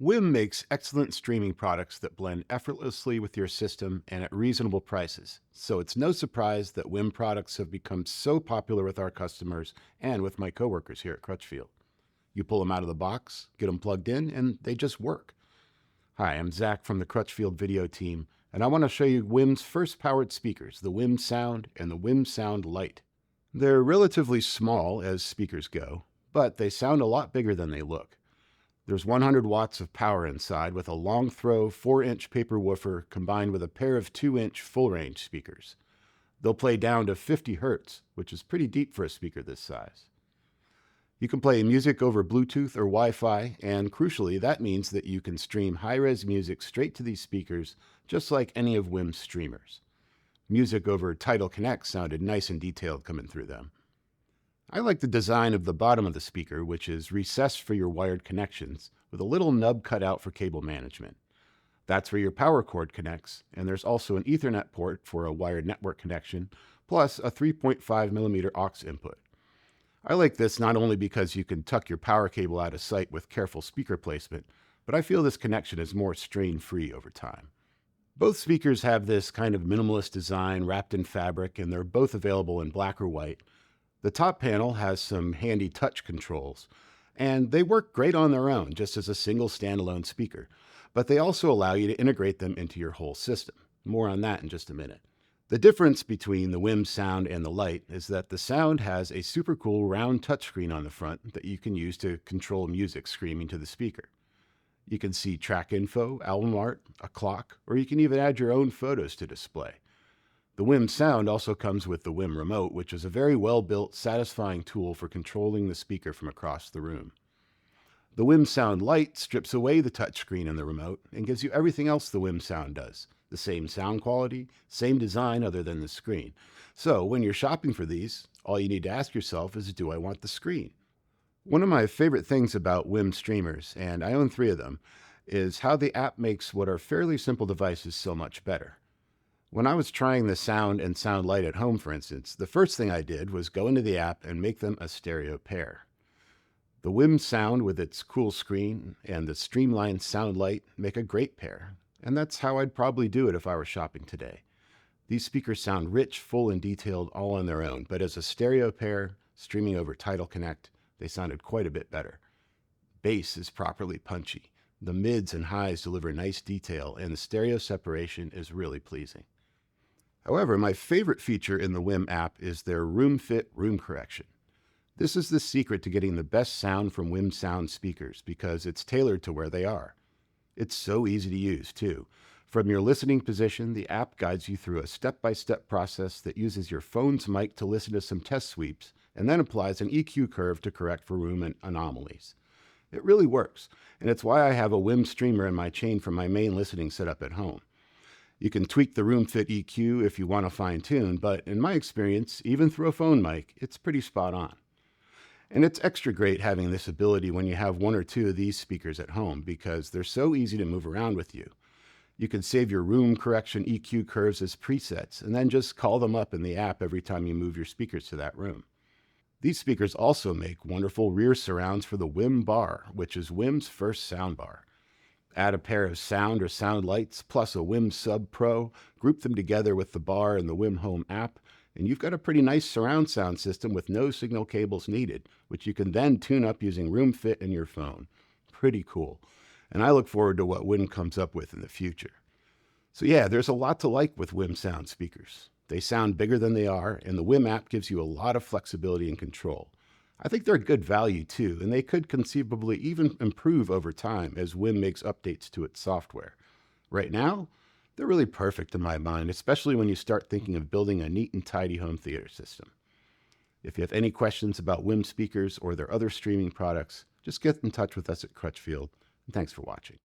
WiiM makes excellent streaming products that blend effortlessly with your system and at reasonable prices. So it's no surprise that WiiM products have become so popular with our customers and with my coworkers here at Crutchfield. You pull them out of the box, get them plugged in, and they just work. Hi, I'm Zach from the Crutchfield video team, and I want to show you WiiM's first powered speakers, the WiiM Sound and the WiiM Sound Lite. They're relatively small as speakers go, but they sound a lot bigger than they look. There's 100 watts of power inside with a long throw 4-inch paper woofer combined with a pair of 2-inch full range speakers. They'll play down to 50 hertz, which is pretty deep for a speaker this size. You can play music over Bluetooth or Wi-Fi, and crucially, that means that you can stream high-res music straight to these speakers, just like any of WiiM's streamers. Music over Tidal Connect sounded nice and detailed coming through them. I like the design of the bottom of the speaker, which is recessed for your wired connections, with a little nub cut out for cable management. That's where your power cord connects, and there's also an Ethernet port for a wired network connection, plus a 3.5mm aux input. I like this not only because you can tuck your power cable out of sight with careful speaker placement, but I feel this connection is more strain-free over time. Both speakers have this kind of minimalist design wrapped in fabric, and they're both available in black or white. The top panel has some handy touch controls, and they work great on their own, just as a single standalone speaker, but they also allow you to integrate them into your whole system. More on that in just a minute. The difference between the WiiM Sound and the Lite is that the Sound has a super cool round touchscreen on the front that you can use to control music streaming to the speaker. You can see track info, album art, a clock, or you can even add your own photos to display. The WiiM Sound also comes with the WiiM Remote, which is a very well-built, satisfying tool for controlling the speaker from across the room. The WiiM Sound Lite strips away the touchscreen and the remote and gives you everything else the WiiM Sound does. The same sound quality, same design other than the screen. So when you're shopping for these, all you need to ask yourself is, do I want the screen? One of my favorite things about WiiM streamers, and I own 3 of them, is how the app makes what are fairly simple devices so much better. When I was trying the Sound and Sound Lite at home, for instance, the first thing I did was go into the app and make them a stereo pair. The WiiM Sound with its cool screen and the streamlined Sound Lite make a great pair, and that's how I'd probably do it if I were shopping today. These speakers sound rich, full, and detailed all on their own, but as a stereo pair, streaming over Tidal Connect, they sounded quite a bit better. Bass is properly punchy. The mids and highs deliver nice detail, and the stereo separation is really pleasing. However, my favorite feature in the WiiM app is their RoomFit room correction. This is the secret to getting the best sound from WiiM Sound speakers because it's tailored to where they are. It's so easy to use, too. From your listening position, the app guides you through a step-by-step process that uses your phone's mic to listen to some test sweeps and then applies an EQ curve to correct for room and anomalies. It really works, and it's why I have a WiiM streamer in my chain for my main listening setup at home. You can tweak the RoomFit EQ if you want to fine-tune, but in my experience, even through a phone mic, it's pretty spot on. And it's extra great having this ability when you have 1 or 2 of these speakers at home because they're so easy to move around with you. You can save your room correction EQ curves as presets and then just call them up in the app every time you move your speakers to that room. These speakers also make wonderful rear surrounds for the WiiM Bar, which is WiiM's first soundbar. Add a pair of Sound or Sound Lights plus a WiiM Sub Pro, group them together with the bar and the WiiM Home app, and you've got a pretty nice surround sound system with no signal cables needed, which you can then tune up using RoomFit in your phone. Pretty cool. And I look forward to what WiiM comes up with in the future. So yeah, there's a lot to like with WiiM Sound speakers. They sound bigger than they are, and the WiiM app gives you a lot of flexibility and control. I think they're good value too, and they could conceivably even improve over time as WiiM makes updates to its software. Right now, they're really perfect in my mind, especially when you start thinking of building a neat and tidy home theater system. If you have any questions about WiiM speakers or their other streaming products, just get in touch with us at Crutchfield, and thanks for watching.